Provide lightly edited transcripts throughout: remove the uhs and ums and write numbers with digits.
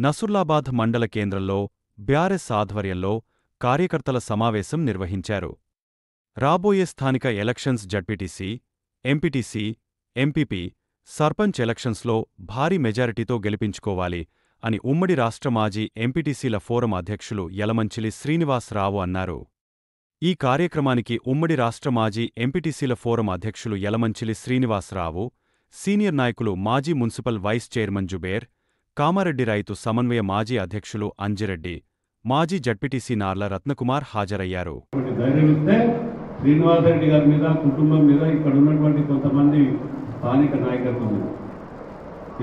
నసుర్లాబాద్ మండల కేంద్రంలో బ్యారెస్ ఆధ్వర్యంలో కార్యకర్తల సమావేశం నిర్వహించారు. రాబోయే స్థానిక elections ZPTC, MPTC, MPP, sarpanch ఎలక్షన్స్లో భారీ మెజారిటీతో గెలిపించుకోవాలి అని ఉమ్మడి రాష్ట్ర మాజీ ఎంపీటీసీల ఫోరం అధ్యక్షులు యలమంచిలి శ్రీనివాసరావు అన్నారు. ఈ కార్యక్రమానికి ఉమ్మడి రాష్ట్ర మాజీ ఎంపీటీసీల ఫోరం అధ్యక్షులు యలమంచిలి శ్రీనివాసరావు, సీనియర్ నాయకులు మాజీ municipal vice chairman Zubair, Kamareddy రైతు సమన్వయ మాజీ అధ్యక్షులు అంజిరెడ్డి, మాజీ జడ్పీటీసీ నార్ల రత్నకుమార్ హాజరయ్యారు. శ్రీనివాసరెడ్డి గారి మీద, కుటుంబం మీద, ఇక్కడ ఉన్నటువంటి కొంతమంది స్థానిక నాయకత్వం మీద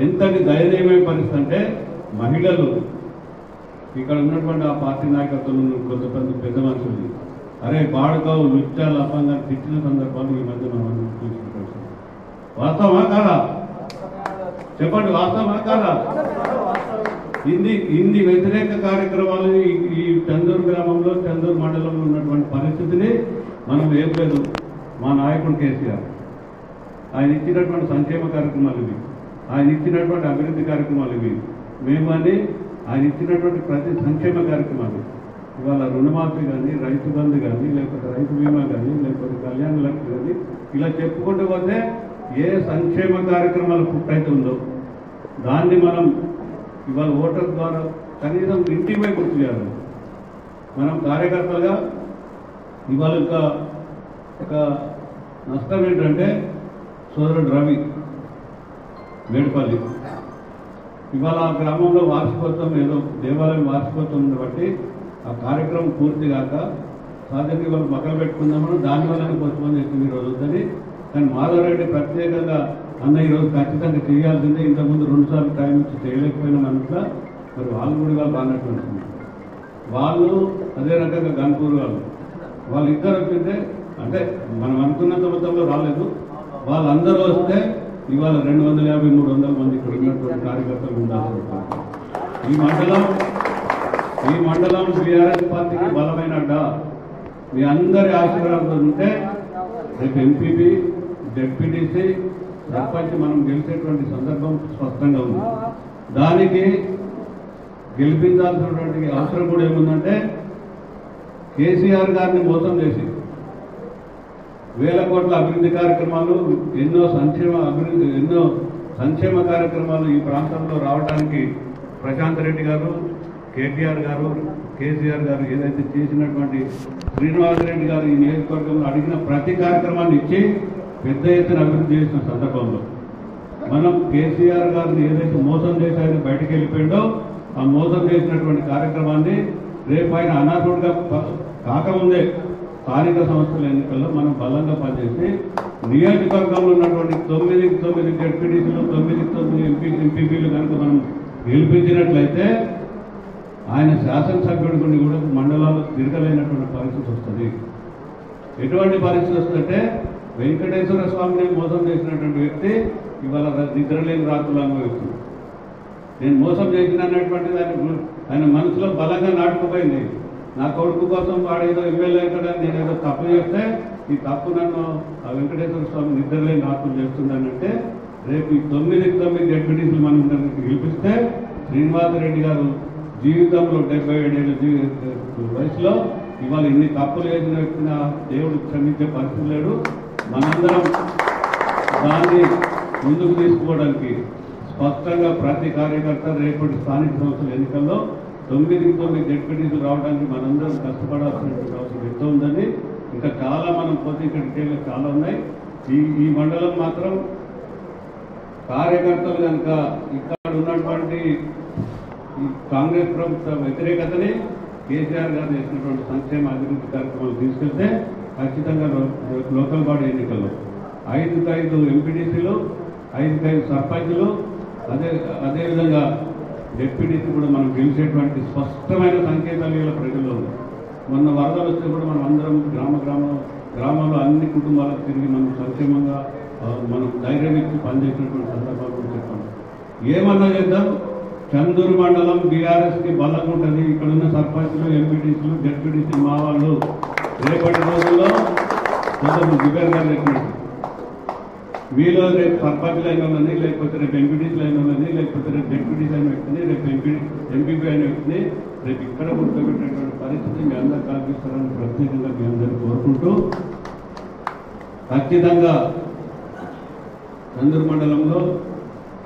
ఎంతటి దయనీయమైన పరిస్థితి అంటే, మహిళలు ఇక్కడ ఉన్నటువంటి ఆ పార్టీ నాయకత్వం కొంతమంది పెద్ద మనుషులు అరే బాడుకావు లుచ్చాలు అప్పంగా తిట్టిన సందర్భాలు ఈ మధ్య మనం చూసుకుంటాం. వాస్తవమా కాదా చెప్పండి, వాస్తవమా కాదా? ఇన్ని వ్యతిరేక కార్యక్రమాలు ఈ చందూరు గ్రామంలో, చందూరు మండలంలో ఉన్నటువంటి పరిస్థితిని మనం ఏం లేదు. మా నాయకుడు కేసీఆర్ ఆయన ఇచ్చినటువంటి సంక్షేమ కార్యక్రమాలు ఇవి, ఆయన ఇచ్చినటువంటి అభివృద్ధి కార్యక్రమాలు ఇవి, మేమని ఆయన ఇచ్చినటువంటి ప్రతి సంక్షేమ కార్యక్రమాలు, ఇవాళ రుణమాఫీ కానీ, రైతు బంధు కానీ, లేకపోతే రైతు బీమా కానీ, లేకపోతే కళ్యాణ లక్ష్మి కానీ, ఇలా చెప్పుకుంటూ పోతే ఏ సంక్షేమ కార్యక్రమాలు పుట్టయితుందో దాన్ని మనం ఇవాళ ఓటర్ ద్వారా కనీసం ఇంటికి పోయి గుర్తు చేయాలి. మనం కార్యకర్తలుగా ఇవాళ ఒక నష్టం ఏంటంటే, సోదరుడు రవి మేడిపల్లి ఇవాళ ఆ గ్రామంలో వార్షికోత్సవం, ఏదో దేవాలయం వార్షికోత్సవం బట్టి ఆ కార్యక్రమం పూర్తి కాక సాధ్యంగా ఇవాళ మొక్కలు పెట్టుకుందామని దానివల్లనే పోస్ట్పోన్ చేసింది ఈరోజు వద్దని. కానీ మాధవరెడ్డి ప్రత్యేకంగా అన్న ఈరోజు ఖచ్చితంగా చేయాల్సిందే, ఇంతకుముందు 2 సార్లు టైం ఇచ్చి చేయలేకపోయినాం అన్నట్ల మరి వాళ్ళు కూడా ఇవాళ రానట్టు ఉంటుంది. వాళ్ళు అదే రకంగా గన్పూర్ వాళ్ళు ఇద్దరు వచ్చింటే, అంటే మనం అనుకున్నంత మొత్తంలో రాలేదు, వాళ్ళందరూ వస్తే ఇవాళ 250-300 మంది ఇక్కడ ఉన్నటువంటి కార్యకర్తలు ఉండాల్సి ఉంటుంది. ఈ మండలం బీఆర్ఎస్ పార్టీకి బలమైన అడ్డ. మీ అందరి ఆశీర్వాదంతో ఉంటే రేపు ఎంపీపీ, జెడ్పీటీసీ, సర్పంచ్ మనం గెలిచేటువంటి సందర్భం స్పష్టంగా ఉంది. దానికి గెలిపించాల్సినటువంటి అవసరం కూడా ఏముందంటే, కేసీఆర్ గారిని మోసం చేసి వేల కోట్ల అభివృద్ధి కార్యక్రమాలు, ఎన్నో సంక్షేమ కార్యక్రమాలు ఈ ప్రాంతంలో రావడానికి ప్రశాంత్ రెడ్డి గారు, కేటీఆర్ గారు, కేసీఆర్ గారు ఏదైతే చేసినటువంటి, శ్రీనివాసరెడ్డి గారు ఈ నియోజకవర్గంలో అడిగిన ప్రతి కార్యక్రమాన్ని ఇచ్చి పెద్ద ఎత్తున అభివృద్ధి చేసిన సందర్భంలో మనం కేసీఆర్ గారిని ఏదైతే మోసం చేసి ఆయన బయటకు వెళ్ళిపోయిందో, ఆ మోసం చేసినటువంటి కార్యక్రమాన్ని రేపు ఆయన అనర్హుడిగా కాకముందే స్థానిక సంస్థల ఎన్నికల్లో మనం బలంగా పనిచేసి నియోజకవర్గంలో ఉన్నటువంటి 9 జడ్పీటీసీలు, 9 ఎంపీపీలు కనుక మనం గెలిపించినట్లయితే ఆయన శాసనసభ్యుడి గురించి కూడా మండలాల్లో తిరగలేనటువంటి పరిస్థితి వస్తుంది. ఎటువంటి పరిస్థితి వస్తుందంటే, వెంకటేశ్వర స్వామిని మోసం చేసినటువంటి వ్యక్తి ఇవాళ నిద్రలేని రాత్రులు అనుభవిస్తుంది. నేను మోసం చేసిన అన్నటువంటిది ఆయన మనసులో బలంగా నాటుకుపోయింది. నా కొడుకు కోసం వాడేదో ఎమ్మెల్యే అవుతాడని నేనేదో తప్పు చేస్తే ఈ తప్పు నన్ను ఆ వెంకటేశ్వర స్వామి నిద్రలేని రాత్రులు చేస్తుందనంటే, రేపు ఈ 9 జడ్పీటీసీలు మనం గెలిపిస్తే శ్రీనివాసరెడ్డి గారు జీవితంలో 77 ఏళ్ళ వయసులో ఇవాళ ఇన్ని తప్పులు చేసిన వ్యక్తిన దేవుడు క్షమించే పరిస్థితి లేడు. మనందరం దాన్ని ముందుకు తీసుకోవడానికి స్పష్టంగా ప్రతి కార్యకర్త రేపటి స్థానిక సంస్థల ఎన్నికల్లో 9 జడ్పీటీసీలు రావడానికి మనందరం కష్టపడాల్సినటువంటి అవసరం ఎంతో ఉందని. ఇంకా చాలా మనం పోతే ఇక్కడ చాలా ఉన్నాయి. ఈ మండలం మాత్రం కార్యకర్తలు కనుక ఇక్కడ ఉన్నటువంటి ఈ కాంగ్రెస్ ప్రభుత్వ వ్యతిరేకతని కేసీఆర్ గారు చేసినటువంటి సంక్షేమ అభివృద్ధి కార్యక్రమాలు తీసుకెళ్తే ఖచ్చితంగా లోకల్ బాడీ ఎన్నికల్లో 5 ఎంపీటీసీలు, 5 సర్పంచ్లు, అదేవిధంగా డిప్యూటీసీ కూడా మనం గెలిచేటువంటి స్పష్టమైన సంకేతాలు ఇలా ప్రజల్లో ఉంది. మొన్న వరదలు వస్తే కూడా మనం అందరం గ్రామంలో అన్ని కుటుంబాలకు తిరిగి మనం సంక్షేమంగా మనం ధైర్యం ఇచ్చి పనిచేసినటువంటి సందర్భాలు కూడా చెప్పాలి. ఏమన్నా చేద్దాం, చందూరు మండలం బీఆర్ఎస్కి బలంగా ఉంటుంది. ఇక్కడ ఉన్న సర్పంచ్లు, ఎంపీటీసీలు, జడ్పీటీసీ మా వాళ్ళు రేపటి రోజుల్లో కొంచెం జుబేర్ గారు చెప్పినట్టు మీలో రేపు సర్పంచ్ అయిన వాళ్ళని, లేకపోతే రేపు ఎంపీటీసీలు అయిన వాళ్ళని, లేకపోతే రేపు డెప్యూటీస్ అయిన వ్యక్తిని, రేపు ఎంపీపీ అయిన వ్యక్తిని రేపు ఇక్కడ కూర్చోబెట్టేటువంటి పరిస్థితి మీ అందరూ కల్పిస్తారని ప్రత్యేకంగా మీ అందరూ కోరుకుంటూ, ఖచ్చితంగా చందూరు మండలంలో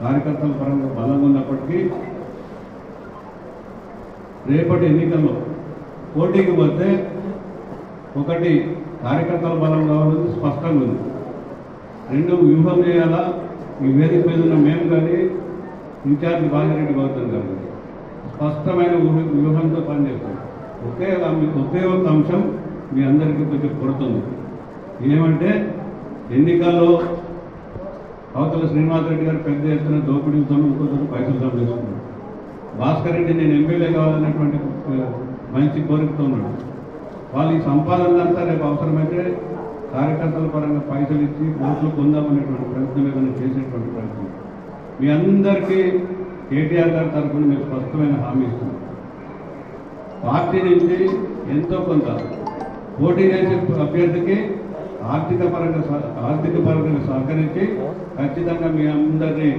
కార్యకర్తల పరంగా బలంగా ఉన్నప్పటికీ రేపటి ఎన్నికల్లో పోటీకి పోతే ఒకటి కార్యకర్తల బలం కావాలని స్పష్టంగా ఉంది. రెండు వ్యూహం చేయాలా. ఈ వేదిక మీద ఉన్న మేము కానీ ఇన్ఛార్జ్ బాజిరెడ్డి గౌతమ్ గారు స్పష్టమైన వ్యూహంతో పనిచేస్తాం. ఒకే ఒక అంశం మీ అందరికీ కొంచెం కొడుతుంది. ఏమంటే ఎన్నికల్లో అవతల శ్రీనివాసరెడ్డి గారు పెద్ద ఎత్తున దోపిడీలతో ఇంకొకరు పైసలు సంపాదిస్తున్నారు. భాస్కర్ రెడ్డి నేను ఎమ్మెల్యే కావాలనేటువంటి మంచి కోరికతో ఉన్నాడు. వాళ్ళు ఈ సంపాదన అంతా రేపు అవసరమైతే కార్యకర్తల పరంగా పైసలు ఇచ్చి ఓట్లు పొందామనేటువంటి ప్రయత్నం ఏదైనా చేసేటువంటి ప్రయత్నం మీ అందరికీ కేటీఆర్ గారి తరఫున మేము స్పష్టమైన హామీ ఇస్తున్నాం. పార్టీ నుంచి ఎంతో కొంత పోటీ చేసే అభ్యర్థికి ఆర్థిక పరంగా సహకరించి ఖచ్చితంగా మీ అందరినీ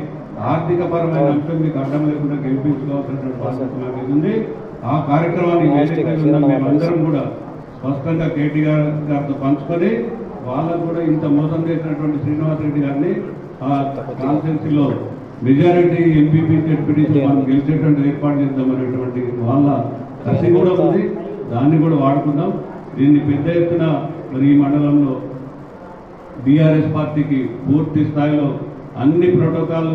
ఆర్థిక పరమైన అంశం మీకు అడ్డం లేకుండా గెలిపించుకోవాల్సినటువంటి బాధ్యత నాకు ఉంది. ఆ కార్యక్రమాన్ని మేమందరం కూడా స్పష్టంగా కేటీఆర్ గారితో పంచుకొని వాళ్ళకు కూడా ఇంత మోసం చేసినటువంటి శ్రీనివాసరెడ్డి గారిని ఆ కాన్స్టిట్యున్సీలో మెజారిటీ ఎంపీపీ జెడ్పీటీసీ మనం గెలిచేటువంటి ఏర్పాటు చేద్దామనేటువంటి వాళ్ళ కసి కూడా ఉంది. దాన్ని కూడా వాడుకుందాం. దీన్ని పెద్ద ఎత్తున మరి ఈ మండలంలో బీఆర్ఎస్ పార్టీకి పూర్తి స్థాయిలో అన్ని ప్రోటోకాల్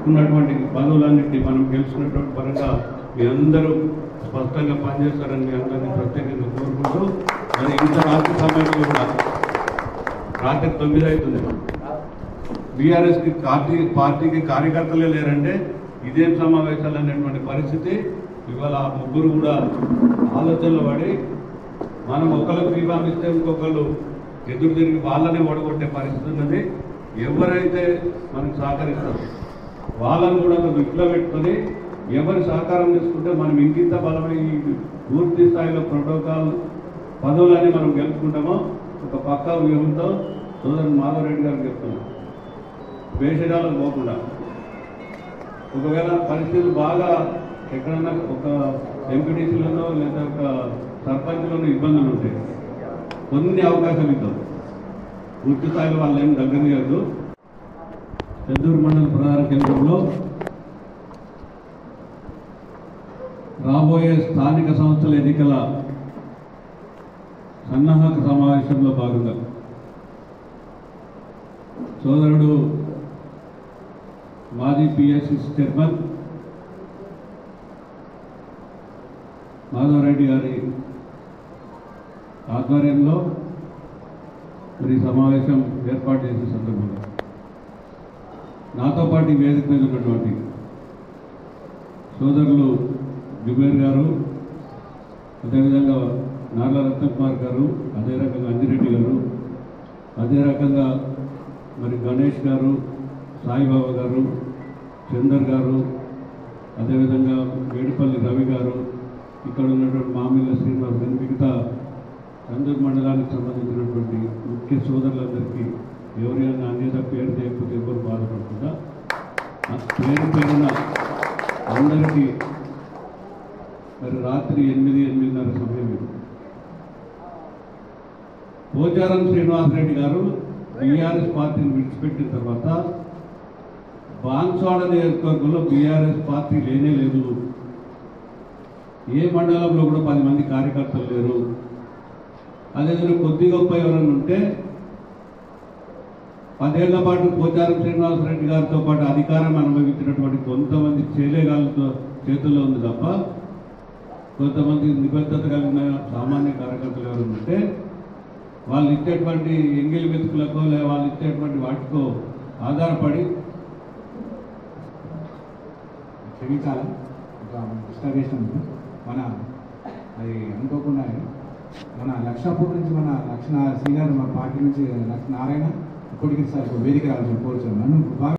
ఉన్నటువంటి పదవులన్నింటినీ మనం గెలిచినటువంటి పరంగా మీ అందరూ స్పష్టంగా పనిచేస్తారని మీ అందరినీ ప్రత్యేకంగా కోరుకుంటూ, మరి ఇంత రాత్రి సమయంలో కూడా రాత్రి 9 అవుతుంది. బీఆర్ఎస్కి పార్టీకి కార్యకర్తలే లేరంటే ఇదేం సమావేశాలు అనేటువంటి పరిస్థితి. ఇవాళ ఆ ముగ్గురు కూడా ఆలోచనలు పడి మనం ఒకరికి బీఫామ్ ఇస్తే ఇంకొకళ్ళు ఎదురు తిరిగి వాళ్ళనే ఓడగొట్టే పరిస్థితి ఉన్నది. ఎవరైతే మనకు సహకరిస్తారో వాళ్ళని కూడా దృష్టిలో పెట్టుకొని ఎవరి సహకారం తీసుకుంటే మనం ఇంకింత బలమై పూర్తి స్థాయిలో ప్రోటోకాల్ పదవులని మనం గెలుచుకుంటామో ఒక పక్కా వ్యూహంతో సోదరు మాధవరెడ్డి గారు చెప్తున్నాం. వేషడాలకు పోకుండా ఒకవేళ పరిస్థితులు బాగా ఎక్కడన్నా ఒక ఎంపీటీసీలోనో లేదా ఒక సర్పంచ్లోనో ఇబ్బందులు ఉంటాయి, కొన్ని అవకాశాలు ఇద్దాం. పూర్తి స్థాయిలో వాళ్ళు ఏం దగ్గర చేయద్దు. చందూరు మండల ప్రధాన కేంద్రంలో రాబోయే స్థానిక సంస్థల ఎన్నికల సన్నాహక సమావేశంలో భాగంగా సోదరుడు మాజీ పిఎస్సి చైర్మన్ మాధవరెడ్డి గారి ఆధ్వర్యంలో మరి సమావేశం ఏర్పాటు చేసే సందర్భంగా నాతో పాటు వేదిక మీద ఉన్నటువంటి సోదరులు జుబేర్ గారు, అదేవిధంగా నార్ల రత్నకుమార్ గారు, అదే రకంగా అంజిరెడ్డి గారు, అదే రకంగా మరి గణేష్ గారు, సాయిబాబా గారు, చందర్ గారు, అదేవిధంగా వేడిపల్లి రవి గారు, ఇక్కడ ఉన్నటువంటి మామిళ్ళ శ్రీనివాస్ గారు, మిగతా చందూరు మండలానికి సంబంధించినటువంటి ముఖ్య సోదరులందరికీ ఎవరైనా అన్యత పేరు చేయకపోతే ఎవరు బాధపడకుండా పేరు పేరున అందరికీ మరి రాత్రి 8-8:30 సమయం ఇది. పోచారం శ్రీనివాసరెడ్డి గారు బీఆర్ఎస్ పార్టీని విడిచిపెట్టిన తర్వాత బాన్స్వాడ నియోజకవర్గంలో బీఆర్ఎస్ పార్టీ లేనే లేదు. ఏ మండలంలో కూడా 10 మంది కార్యకర్తలు లేరు. అదేవిధంగా కొద్ది గొప్ప ఎవరైనా ఉంటే 10 ఏళ్ల పాటు పోచారం శ్రీనివాసరెడ్డి గారితో పాటు అధికారం అనుభవించినటువంటి కొంతమంది చేలేగాళ్ళతో చేతుల్లో ఉంది తప్ప కొంతమంది నిబద్ధత కలిగిన సామాన్య కార్యకర్తలు ఎవరు ఉంటే వాళ్ళు ఇచ్చేటువంటి ఎంగిలి మెతుకులకో లేదా వాళ్ళు ఇచ్చేటువంటి వాటికో ఆధారపడి క్షమించాలి డిస్టర్బేషన్ మన అది అనుకోకుండా మన లక్షాపూర్ నుంచి మన సీనియర్ మన పార్టీ నుంచి లక్ష నారాయణ ఇప్పటికి సార్ వేదిక రావాల్సిన కోరుతున్నాను. నన్ను బాగా